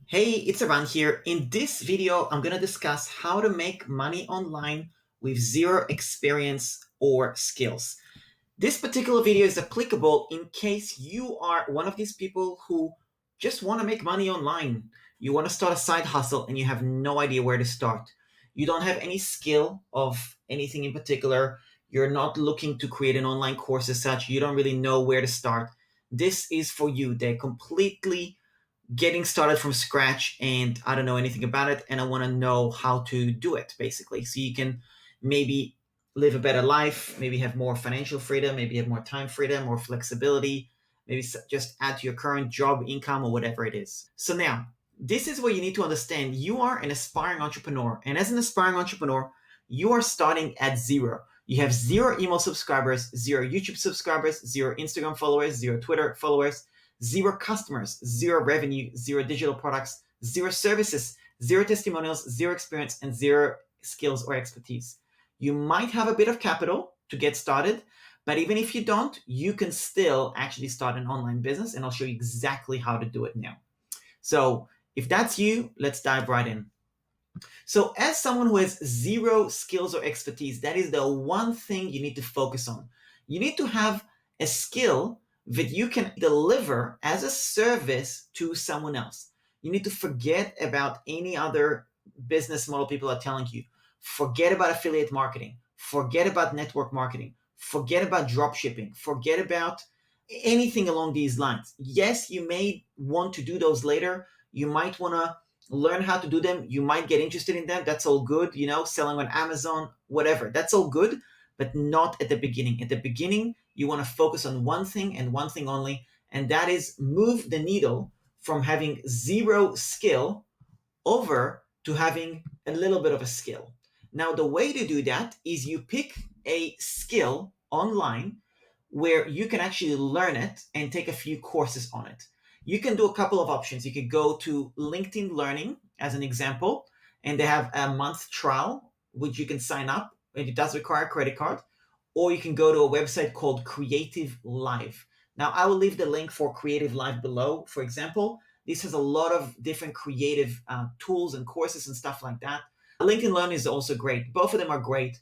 Hey, it's Aran here. In this video, I'm going to discuss how to make money online with zero experience or skills. This particular video is applicable in case you are one of these people who just want to make money online. You want to start a side hustle and you have no idea where to start. You don't have any skill of anything in particular. You're not looking to create an online course as such. You don't really know where to start. This is for you. They're completely getting started from scratch and I don't know anything about it and I want to know how to do it basically. So you can maybe live a better life, maybe have more financial freedom, maybe have more time freedom, more flexibility, maybe just add to your current job income or whatever it is. So now, this is where you need to understand you are an aspiring entrepreneur. And as an aspiring entrepreneur, you are starting at zero. You have zero email subscribers, zero YouTube subscribers, zero Instagram followers, zero Twitter followers, zero customers, zero revenue, zero digital products, zero services, zero testimonials, zero experience, and zero skills or expertise. You might have a bit of capital to get started, but even if you don't, you can still actually start an online business, and I'll show you exactly how to do it now. So if that's you, let's dive right in. So, as someone who has zero skills or expertise, that is the one thing you need to focus on. You need to have a skill that you can deliver as a service to someone else. You need to forget about any other business model people are telling you. Forget about affiliate marketing. Forget about network marketing. Forget about drop shipping. Forget about anything along these lines. Yes, you may want to do those later. You might want to learn how to do them. You might get interested in them. That's all good. Selling on Amazon, whatever. That's all good, but not at the beginning. At the beginning, you want to focus on one thing and one thing only, and that is move the needle from having zero skill over to having a little bit of a skill. Now, the way to do that is you pick a skill online where you can actually learn it and take a few courses on it. You can do a couple of options. You could go to LinkedIn Learning as an example, and they have a month trial, which you can sign up, and it does require a credit card. Or you can go to a website called CreativeLive. Now, I will leave the link for CreativeLive below. For example, this has a lot of different creative tools and courses and stuff like that. LinkedIn Learning is also great. Both of them are great.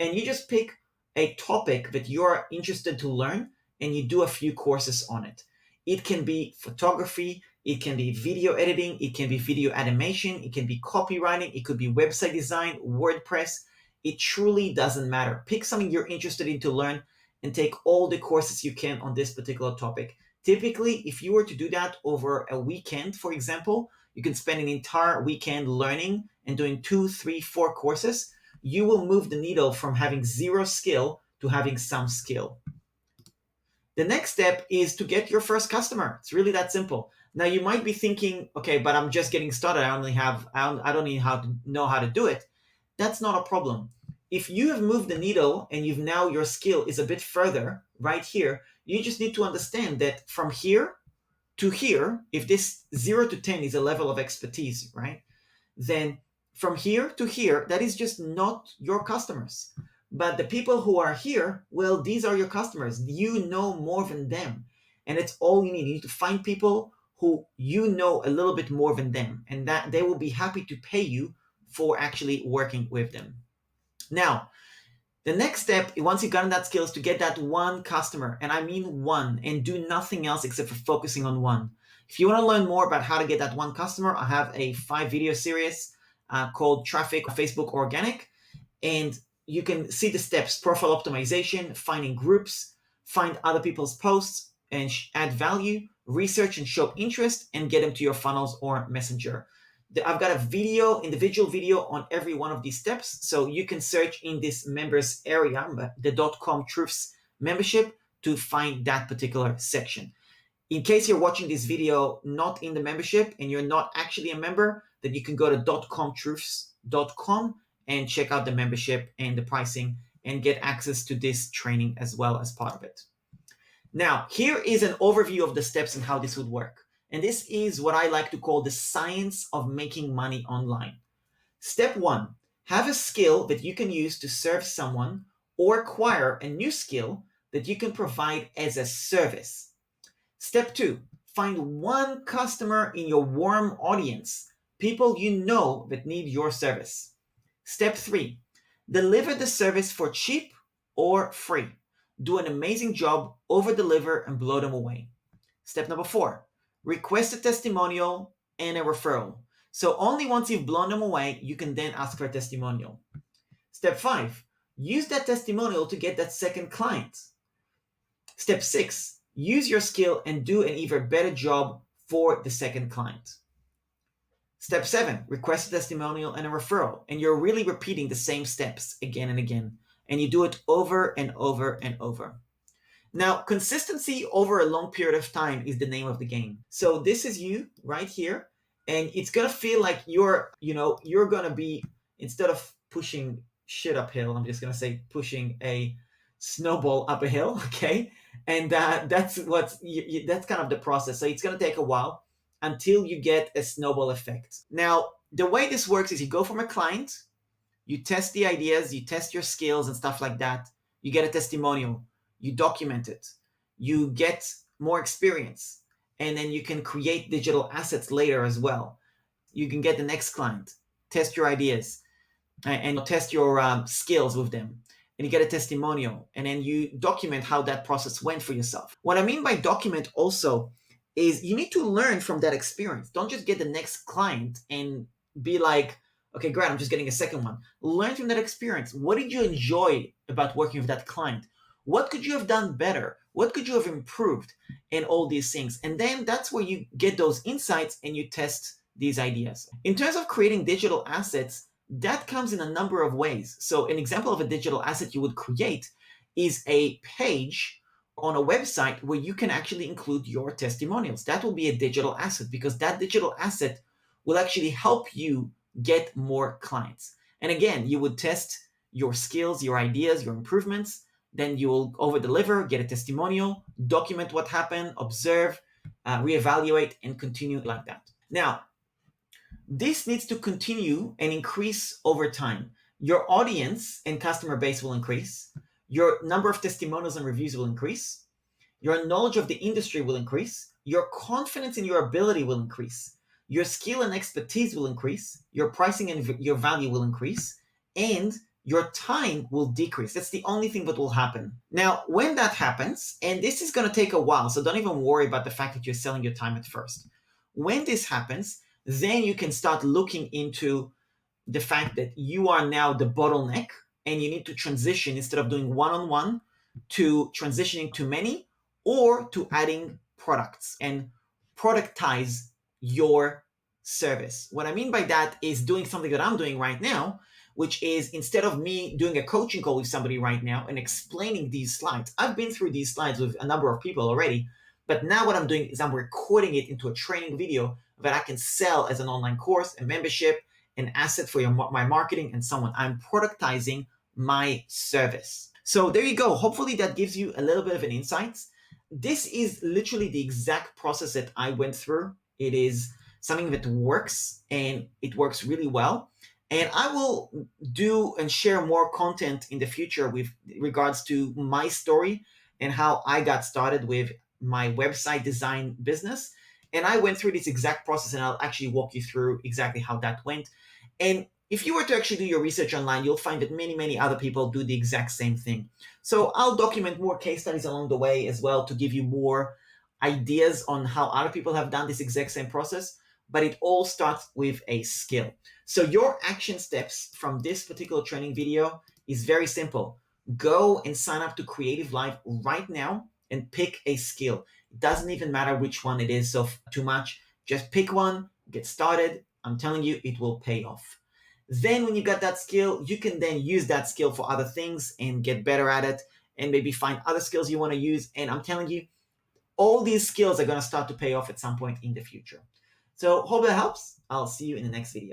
And you just pick a topic that you're interested to learn and you do a few courses on it. It can be photography, it can be video editing, it can be video animation, it can be copywriting, it could be website design, WordPress. It truly doesn't matter. Pick something you're interested in to learn and take all the courses you can on this particular topic. Typically, if you were to do that over a weekend, for example, you can spend an entire weekend learning and doing 2, 3, 4 courses. You will move the needle from having zero skill to having some skill. The next step is to get your first customer. It's really that simple. Now you might be thinking, okay, but I'm just getting started. I don't even know how to do it. That's not a problem. If you have moved the needle and you've now your skill is a bit further right here, you just need to understand that from here to here, if this 0 to 10 is a level of expertise, right? Then from here to here, that is just not your customers. But the people who are here, well, these are your customers. You know more than them. And it's all you need. You need to find people who you know a little bit more than them, and that they will be happy to pay you for actually working with them. Now, the next step, once you've gotten that skill, is to get that one customer, and I mean one, and do nothing else except for focusing on one. If you want to learn more about how to get that one customer, I have a 5 video series called Traffic Facebook Organic, and you can see the steps: profile optimization, finding groups, find other people's posts and add value, research and show interest, and get them to your funnels or messenger. I've got a individual video on every one of these steps. So you can search in this members area, the .com Truths membership, to find that particular section. In case you're watching this video not in the membership and you're not actually a member, then you can go to .comtruths.com and check out the membership and the pricing and get access to this training as well as part of it. Now, here is an overview of the steps and how this would work. And this is what I like to call the science of making money online. Step 1, have a skill that you can use to serve someone or acquire a new skill that you can provide as a service. Step 2, Find one customer in your warm audience, people you know that need your service. Step 3, deliver the service for cheap or free. Do an amazing job, over deliver, and blow them away. Step number 4, request a testimonial and a referral. So only once you've blown them away, you can then ask for a testimonial. Step 5, use that testimonial to get that second client. Step 6, use your skill and do an even better job for the second client. Step 7, request a testimonial and a referral. And you're really repeating the same steps again and again. And you do it over and over and over. Now, consistency over a long period of time is the name of the game. So this is you right here. And it's going to feel like you're going to be, instead of pushing shit uphill, I'm just going to say pushing a snowball up a hill. Okay. And that's kind of the process. So it's going to take a while until you get a snowball effect. Now, the way this works is you go from a client, you test the ideas, you test your skills and stuff like that. You get a testimonial, you document it, you get more experience, and then you can create digital assets later as well. You can get the next client, test your ideas, and test your skills with them. And you get a testimonial, and then you document how that process went for yourself. What I mean by document also is you need to learn from that experience. Don't just get the next client and be like, okay, great, I'm just getting a second one. Learn from that experience. What did you enjoy about working with that client? What could you have done better? What could you have improved? And all these things. And then that's where you get those insights and you test these ideas. In terms of creating digital assets, that comes in a number of ways. So an example of a digital asset you would create is a page on a website where you can actually include your testimonials. That will be a digital asset because that digital asset will actually help you get more clients. And again, you would test your skills, your ideas, your improvements. Then you will over deliver, get a testimonial, document what happened, observe, reevaluate, and continue like that. Now, this needs to continue and increase over time. Your audience and customer base will increase. Your number of testimonials and reviews will increase. Your knowledge of the industry will increase. Your confidence in your ability will increase. Your skill and expertise will increase. Your pricing and your value will increase. And your time will decrease. That's the only thing that will happen. Now, when that happens, and this is going to take a while, so don't even worry about the fact that you're selling your time at first. When this happens, then you can start looking into the fact that you are now the bottleneck and you need to transition instead of doing one-on-one to transitioning to many or to adding products and productize your service. What I mean by that is doing something that I'm doing right now, which is instead of me doing a coaching call with somebody right now and explaining these slides, I've been through these slides with a number of people already, but now what I'm doing is I'm recording it into a training video that I can sell as an online course, a membership, an asset for my marketing, and so on. I'm productizing my service. So there you go. Hopefully that gives you a little bit of an insight. This is literally the exact process that I went through. It is something that works, and it works really well. And I will do and share more content in the future with regards to my story and how I got started with my website design business. And I went through this exact process, and I'll actually walk you through exactly how that went. And if you were to actually do your research online, you'll find that many, many other people do the exact same thing. So I'll document more case studies along the way as well to give you more ideas on how other people have done this exact same process. But it all starts with a skill. So your action steps from this particular training video is very simple. Go and sign up to CreativeLive right now and pick a skill. It doesn't even matter which one it is so too much. Just pick one, get started. I'm telling you, it will pay off. Then when you got that skill, you can then use that skill for other things and get better at it and maybe find other skills you want to use. And I'm telling you, all these skills are going to start to pay off at some point in the future. So hope that helps. I'll see you in the next video.